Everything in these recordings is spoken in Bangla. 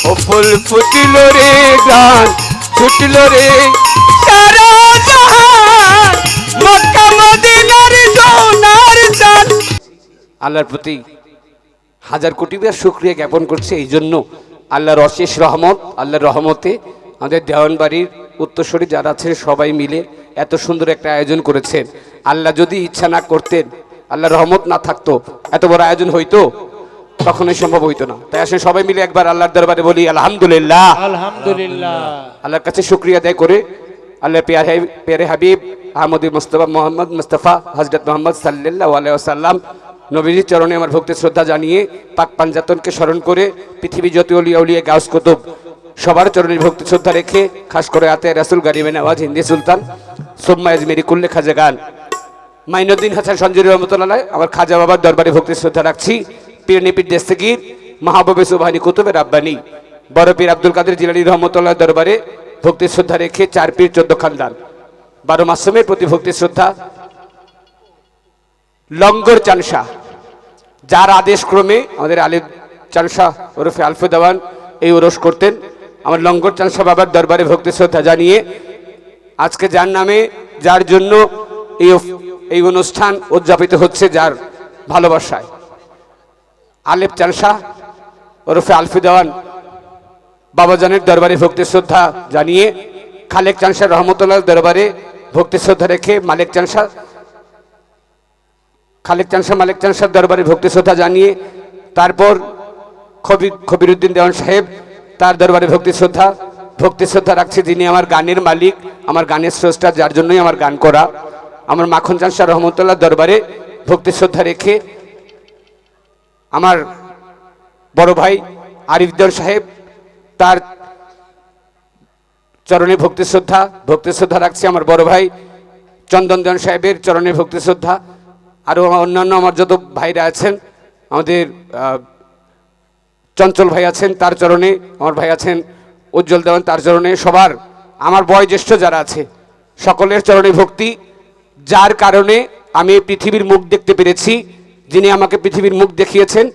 ও ফুল ফুটিল রে গান ছুটল রে সারা জাহান মক্কা মদিনার সোনার চাঁদ। আল্লাহর প্রতি হাজার কোটি বার শুকরিয়া জ্ঞাপন করছে। এই জন্য আল্লাহর অশেষ রহমত, আল্লাহর রহমতে আমাদের দেওয়ানবাড়ির উত্তরসূরি যারা আছেন সবাই মিলে এত সুন্দর একটা আয়োজন করেছেন। আল্লাহ যদি ইচ্ছা না করতেন, আল্লাহর রহমত না থাকতো, এত বড় আয়োজন হইতো? কখনোই সম্ভব হইতো না। তাই আসলে সবাই মিলে একবার আল্লাহর দরবারে বলি আলহামদুলিল্লাহ। আলহামদুলিল্লাহ। আল্লাহর কাছে শুকরিয়া আদায় করে আল্লাহ প্যারে হাবিব আহমদুল মুস্তফা মোহাম্মদ মুস্তফা হযরত মুহাম্মদ সাল্লাল্লাহু আলাইহি ওয়াসাল্লাম নবীর চরণে আমার ভক্তি শ্রদ্ধা জানিয়ে পাক পাঞ্জাতনকে স্মরণ করে পৃথিবী যত ওলিয়া উলিয়া গাউস কুতুব সবার চরণে ভক্তি শ্রদ্ধা রেখে খাস করে আতে রাসূল গরিবে নওয়াজ হিন্দি সুলতান সুম্মা আজমেরি কুল্লে খাজাগান মাইনুদ্দিন হাসান সঞ্জুরি রহমতুল্লাহ আমার খাজা বাবার দরবারে ভক্তি শ্রদ্ধা রাখছি। পীর নিপির দেস্তেগীর মাহবুবে সুবহানী কুতুবে রাব্বানী বড় পীর আব্দুল কাদের জিলানী রহমতুল্লাহ দরবারে ভক্তি শ্রদ্ধা রেখে 4 পীর 14 খানদান 12 মাসুমের প্রতি ভক্তি শ্রদ্ধা। লঙ্গর চানশা যার আদেশ ক্রমে আমাদের আলী চানশা ওরফে আলফে দেওয়ান এই ওরস করতেন। আমার লঙ্গর চানশা বাবার দরবারে ভক্তি শ্রদ্ধা জানিয়ে আজকে যার নামে যার জন্য এই অনুষ্ঠান উদযাপিত হচ্ছে, যার ভালোবাসায় আলেপ চানশা ওরফে আলফি দেওয়ান বাবাজানের দরবারে ভক্তি শ্রদ্ধা জানিয়ে খালেক চানশা রহমতুল্লাহ দরবারে ভক্তি শ্রদ্ধা রেখে মালেক চানশা মালেক চানশার দরবারে ভক্তি শ্রদ্ধা জানিয়ে তারপর খবিরউদ্দিন দেওয়ান সাহেব তার দরবারে ভক্তি শ্রদ্ধা রাখছি, যিনি আমার গানের মালিক, আমার গানের স্রষ্টা, যার জন্যই আমার গান করা। আমার মাখন চানশা রহমতুল্লাহ দরবারে ভক্তি শ্রদ্ধা রেখে আমার বড় ভাই আরিফ দেওয়ান সাহেব তার চরণে ভক্তি শ্রদ্ধা রাখছি। আমার বড় ভাই চন্দন দেওয়ান সাহেবের চরণে ভক্তি শ্রদ্ধা। আরও অন্যান্য আমার যত ভাইরা আছেন, আমাদের চঞ্চল ভাই আছেন তার চরণে, আমার ভাই আছেন উজ্জ্বল দেওয়ান তার চরণে, সবার আমার বয়োজ্যেষ্ঠ যারা আছে সকলের চরণে ভক্তি। যার কারণে আমি পৃথিবীর মুখ দেখতে পেরেছি, যিনি আমাকে পৃথিবীর মুখ দেখিয়েছেন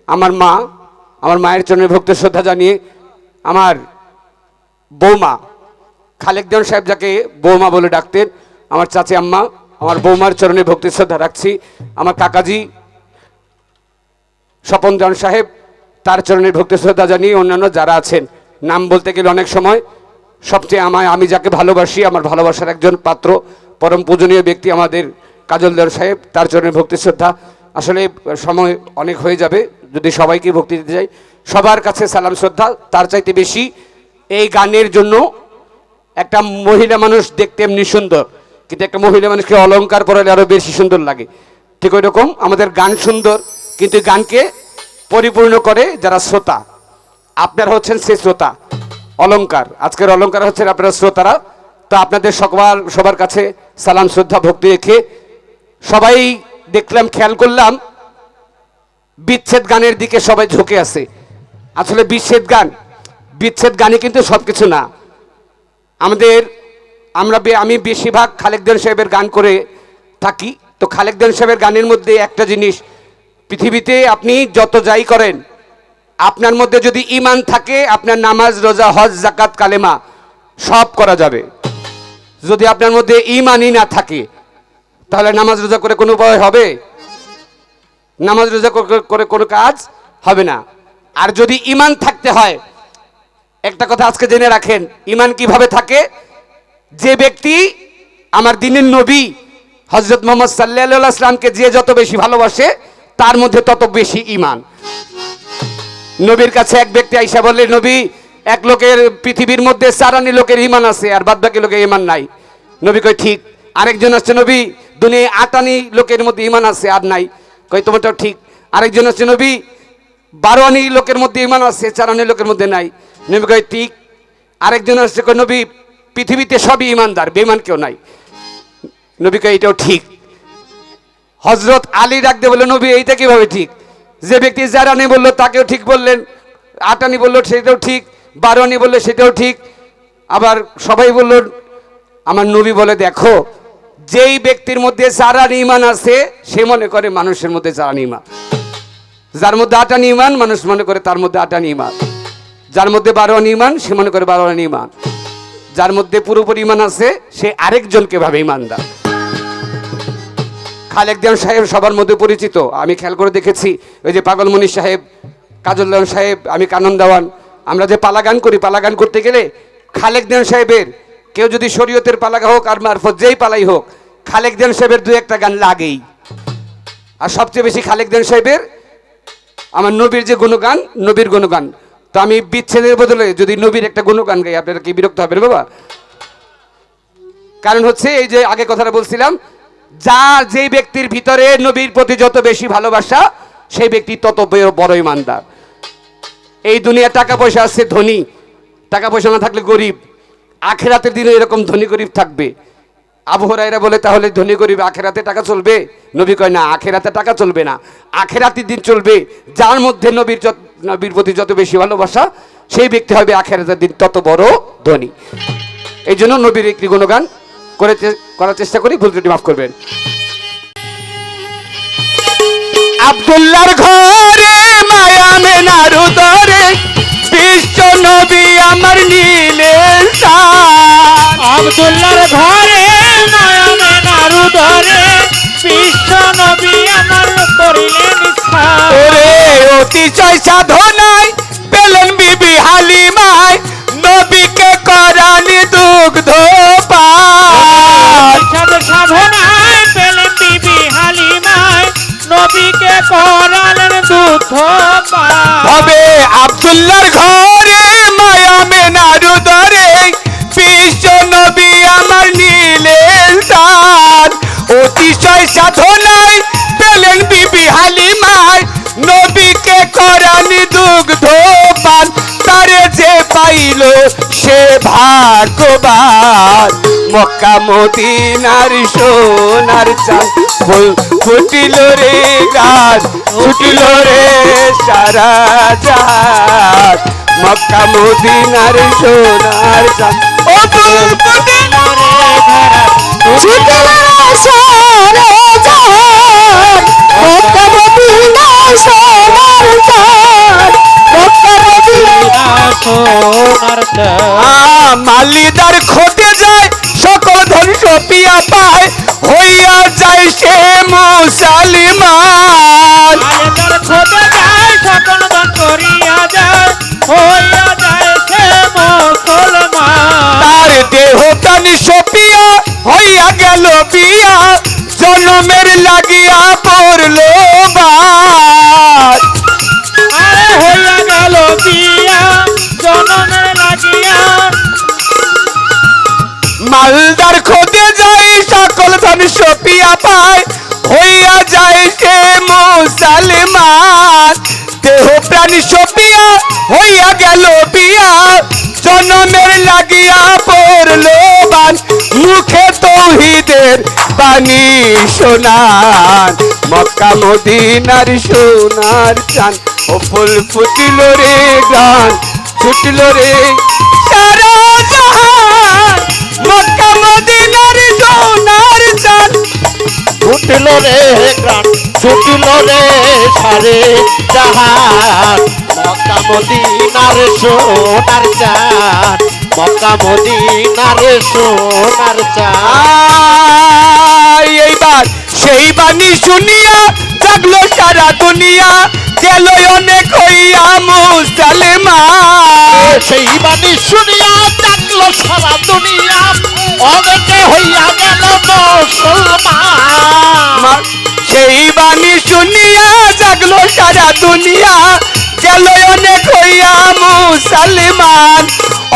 আমার মা, আমার মায়ের চরণে ভক্তি শ্রদ্ধা জানিয়ে আমার বৌমা খালেক দেওয়ান সাহেব যাকে বৌমা বলে ডাকতেন, আমার চাচি আম্মা, আমার বৌমার চরণে ভক্তি শ্রদ্ধা রাখছি। আমার কাকাজি স্বপন দেওয়ান সাহেব তার চরণে ভক্তি শ্রদ্ধা জানিয়ে অন্যান্য যারা আছেন, নাম বলতে গেলে অনেক সময় সবচেয়ে আমি যাকে ভালোবাসি, আমার ভালোবাসার একজন পাত্র পরম পূজনীয় ব্যক্তি আমাদের কাজল দেওয়ান সাহেব তার চরণে ভক্তি শ্রদ্ধা। আসলে সময় অনেক হয়ে যাবে, যদি সবাইকে ভক্তি দিতে যাই, সবার কাছে সালাম শ্রদ্ধা। তার চাইতে বেশি এই গানের জন্য একটা মহিলা মানুষ দেখতে এমনি সুন্দর, কিন্তু একটা মহিলা মানুষকে অলংকার পরালে আরো বেশি সুন্দর লাগে। ঠিক ওই রকম আমাদের গান সুন্দর, কিন্তু গানকে পরিপূর্ণ করে যারা শ্রোতা। আপনারা হচ্ছেন সেই শ্রোতা, অলংকার। আজকের অলংকার হচ্ছেন আপনারা শ্রোতারা। তো আপনাদের সবার কাছে সালাম শ্রদ্ধা ভক্তি রেখে সবাই দেখলাম, খেয়াল করলাম বিচ্ছেদ গানের দিকে সবাই ঝুঁকে আছে। আসলে বিচ্ছেদ গানে কিন্তু সবকিছু না। আমি বেশিরভাগ খালেক দেওয়ান সাহেবের গান করে থাকি। তো খালেক দেওয়ান সাহেবের গানের মধ্যে একটা জিনিস, পৃথিবীতে আপনি যত যাই করেন, আপনার মধ্যে যদি ঈমান থাকে, আপনার নামাজ রোজা হজ যাকাত কালেমা সব করা যাবে। যদি আপনার মধ্যে ঈমানই না থাকে, তাহলে নামাজ রোজা করে কোনো উপায় হবে? নামাজ রোজা করে কোনো কাজ হবে না। আর যদি ঈমান থাকতে হয়, একটা কথা আজকে জেনে রাখেন, ঈমান কিভাবে থাকে? যে ব্যক্তি আমার দিনের নবী হযরত মুহাম্মদ সাল্লাল্লাহু আলাইহি ওয়াসাল্লামকে যে যত বেশি ভালোবাসে, তার মধ্যে তত বেশি ঈমান। নবীর কাছে এক ব্যক্তি আইসা বললে, নবী, এক লোকের পৃথিবীর মধ্যে 4 লোকের ঈমান আছে আর বাদ বাকি লোকের ঈমান নাই। নবী কয় ঠিক। আরেকজন আসছে, নবী, দুনিয়ায় 8 লোকের মধ্যে ঈমান আছে আর নাই। কয় তোমারটাও ঠিক। আরেকজন আসছে, নবী, 12 লোকের মধ্যে ঈমান আছে, 4 লোকের মধ্যে নাই। নবী কয় ঠিক। আরেকজন আসছে, কয় নবী, পৃথিবীতে সবই ঈমানদার, বেঈমান কেউ নাই। নবী কয় এটাও ঠিক। হযরত আলী ডাক দিয়ে বলল, নবী, এইটা কিভাবে ঠিক? যে ব্যক্তি 4 বললো তাকেও ঠিক বললেন, 8 বললো সেটাও ঠিক, 12 বললে সেটাও ঠিক। আবার সবাই বলল, আমার নবী বলে, দেখো, যেই ব্যক্তির মধ্যে 4 ঈমান আছে সে মনে করে মানুষের মধ্যে 4 ঈমান, যার মধ্যে 8 ঈমান মানুষ মনে করে তার মধ্যে 8 ঈমান। যার মধ্যে 12 আনা ঈমান সে মনে করে 12 আনা ঈমান, যার মধ্যে পুরোপুরি ঈমান আছে সে আরেকজনকে ভাবে ঈমানদার। খালেক দেওয়ান সাহেব সবার মধ্যে পরিচিত, আমি খেয়াল করে দেখেছি। ওই যে পাগলমণি সাহেব, কাজল দেওয়ান সাহেব, আমি কানন দেওয়ান, আমরা যে পালা গান করি, পালা গান করতে গেলে খালেক দেওয়ান সাহেবের কেউ যদি শরীয়তের পালা হোক আর মারফত যেই পালাই হোক, খালেক দেওয়ান সাহেবের 2-1টা গান লাগেই। আর সবচেয়ে বেশি খালেক দেওয়ান সাহেবের আমার নবীর যে গুণগান, নবীর গুণগান। তো আমি বিচ্ছেদের বদলে যদি নবীর একটা গুণগান গাই, আপনারা কি বিরক্ত হবেন বাবা? কারণ হচ্ছে এই যে আগে কথাটা বলছিলাম, যার যেই ব্যক্তির ভিতরে নবীর প্রতি যত বেশি ভালোবাসা, সেই ব্যক্তি তত বড় ঈমানদার। এই দুনিয়া টাকা পয়সা আছে ধনী, টাকা পয়সা না থাকলে গরিব। আখেরাতের দিনে এরকম ধনী গরিব থাকবে। আবু হুরায়রা বলে তাহলে ধনী গরিব আখেরাতে টাকা চলবে? নবী কয় না, আখেরাতে টাকা চলবে না, আখেরাতের দিন চলবে। যার মধ্যে নবীর প্রতি যত বেশি ভালোবাসা, সেই ব্যক্তি হবে আখেরাতের দিন তত বড় ধনী। এই জন্য নবীর একটি গুণগান করার চেষ্টা করি, ভুল ত্রুটি মাফ করবেন। আব্দুল্লাহর ঘরে মায়া মেনার উদরে বিশ্ব নবী আমার নীলের শান। আব্দুল্লাহর ঘরে মায়া মেনার উদরে বিশ্ব নবী আমার করিলেন স্থান। ওরে অতিশয় সাধনায় পেলেন বিবি হালিমায় নবীকে করানি দুগ্ধ পান। সাধনায় পেলেন বিবি হালিমায় নবীকে করালেন দুগ্ধ পান। হবে আব্দুল্লাহর ঘরে মায়া মেনার উদরে বিশ্ব নবী আমার নীলের শান। অতিশয় সাধনায় পেলেন বিবি হালিমায় নবীকে করানি দুগ্ধ পান। তারে যে পাইল সে ভাগ্যবান। মক্কা মদিনার সোনার চাঁদ ফুটিল রে গান, ফুটিল রে সারা জাহান। মক্কা মদিনার সোনার চাঁদ ও ফুটিল রে ধরা, ফুটিল রে সারা জাহান। মক্কা মদিনার সোনার চাঁদ, মক্কা মদিনার সোনার চাঁদ। মালিদার খোটে যায় সকল ধন সপিয়া পায়, হইয়া যায় সে মুসলমান। মালিদার খোটে যায় সকল ধন করিয়া যায়, হইয়া যায় সে মুসলমান। তার দেহ প্রাণ সপিয়া হইয়া গেল বিয়া, জন্মের লাগিয়া পড়ল বাদ। আরে হইয়া গেল বিয়া জন্মের লাগিয়া। মালদার খোঁজে যাই সকল ধন সপিয়া পায়, হইয়া যায় সে মুসলমান। দেহ প্রাণ সপিয়া হইয়া গেল বিয়া, জন্মের লাগিয়া পড়ল বান। মুখে তৌহিদের বাণী শোনান, মক্কা মদিনার সোনার চাঁদ ও ফুল ফুটিল রে গান, ছুটিল রে সারা জাহান। মক্কা মদিনার সোনার চাঁদ ছুটিল রে গ্রাম, ছুটিল রে সারে জাহান। মক্কা মদিনার সোনার চাঁদ, মক্কা মদিনার সোনার চাঁদ। এইবার সেই বাণী শুনিয়া জাগলো সারা দুনিয়া, গেল অনেক হইয়া মুসলমান। সেই বাণী শুনিয়া জাগলো সারা দুনিয়া, অনেকে হইয়া গেল মুসলমান। সেই বাণী শুনিয়া জাগলো সারা দুনিয়া, গেল অনেক হইয়া মুসলমান।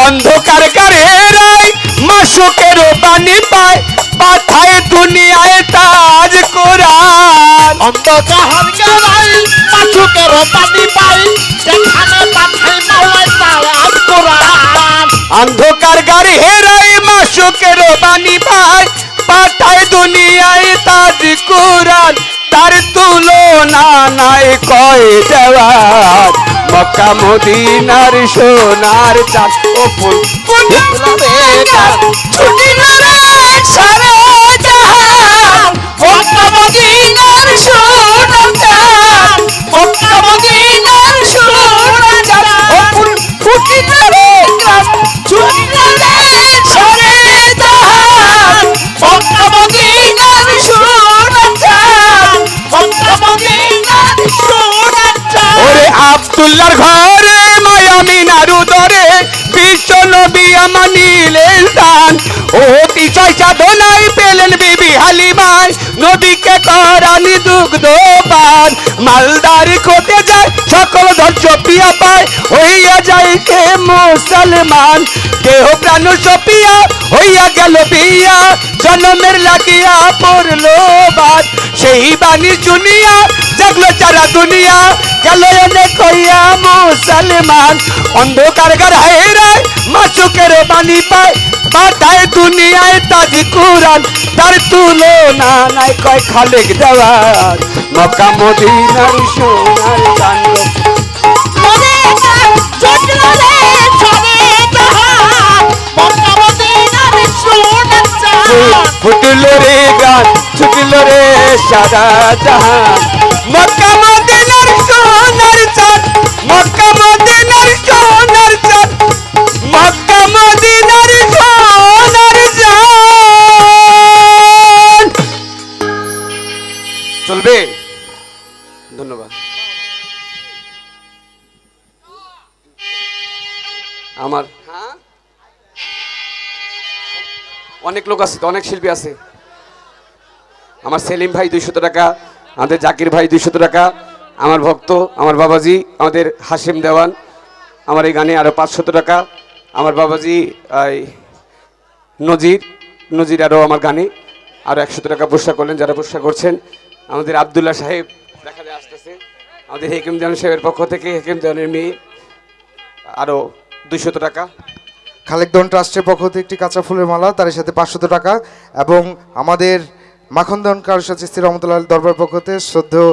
অন্ধকার গাড়েরাই মাসুকের বাণী পায়, পাঠায় দুনিয়ায় তাজ কোরআন। অন্ধকার গাড়াই মাসুকের বাণী পায়, যেখানে পাঠায় মাওলায় তাজ কোরআন। অন্ধকার গাড়ি হেরাই মাসুকের বাণী পায়, পাঠায় দুনিয়ায় তাজ কোরআন। তার তুলনা নাই কয় দেওয়ার, মক্কা মদিনার সোনার চাঁদ ও ফুল ফুটিল রে গান, ছুটিল রে সারা জাহান। মক্কা মদিনার সোনার চাঁদ, মক্কা মদিনার সোনার চাঁদ ও ফুল রে গ্রাম ছুটলো রে ঝরে জাহান মক্কা মদিনার সোনার চাঁদ মক্কা মদিনার সোনার চাঁদ ওরে আব্দুল্লাহর ঘরে মায়ামিনার উদরে বিশ্ব নবী মানিলেন দান অতি ছয় সাধনায় পেলেন বিবি হালিমায় নবীকে করানি দুগ্ধ পান মালদার কোতে যায় সকল ধৈর্য প্রিয়া পায় হইয়া যায় কে মুসলমান দেহ প্রাণ সপিয়া হইয়া গেল বিয়া জন্মের লাগিয়া পড়লো বাদ সেই বাণী শুনিয়া জাগলো সারা দুনিয়া গেল অনেক হইয়া মুসলমান অন্ধকার ঘর হায়রায় মাসুকের বাণী পায় পাঠায় দুনিয়ায় তাজ কুরআন তার তুলনা নাই কয় খালেক দেওয়ার মক্কা মদিনার সোনার গান রে গ্রাম ছুটলো রে ঝরে জাহান মক্কা মদিনার সোনার চাঁদ ফুটলো রে গান ছুটলো রে সারা জাহান মক্কা মদিনার সোনার চাঁদ মক্কা মদিনার সোনার চাঁদ মক্কা মদিনার সোনার চাঁদ চলবে ধন্যবাদ আমার অনেক লোক আছে তো, অনেক শিল্পী আছে আমার সেলিম ভাই 200 টাকা আমাদের জাকির ভাই 200 টাকা আমার ভক্ত আমার বাবাজি আমাদের হাসিম দেওয়ান আমার এই গানে আরো 500 টাকা আমার বাবাজি নজির আরো আমার গানে আরো 100 টাকা পুরস্কার করলেন যারা পুরস্কার করছেন আমাদের আব্দুল্লাহ সাহেব দেখা যায় আসতেছে আমাদের হেকিম দেওয়ান সাহেবের পক্ষ থেকে হেকিম দেওয়ানের মেয়ে আরো 200 টাকা খালেকদন ট্রাস্টের পক্ষ থেকে একটি কাঁচা ফুলের মালা তার সাথে 500 টাকা এবং আমাদের মাখনদন কারুসাজ চিস্তি রহমতুল্লাহ দরবার পক্ষ থেকে শ্রদ্ধেয়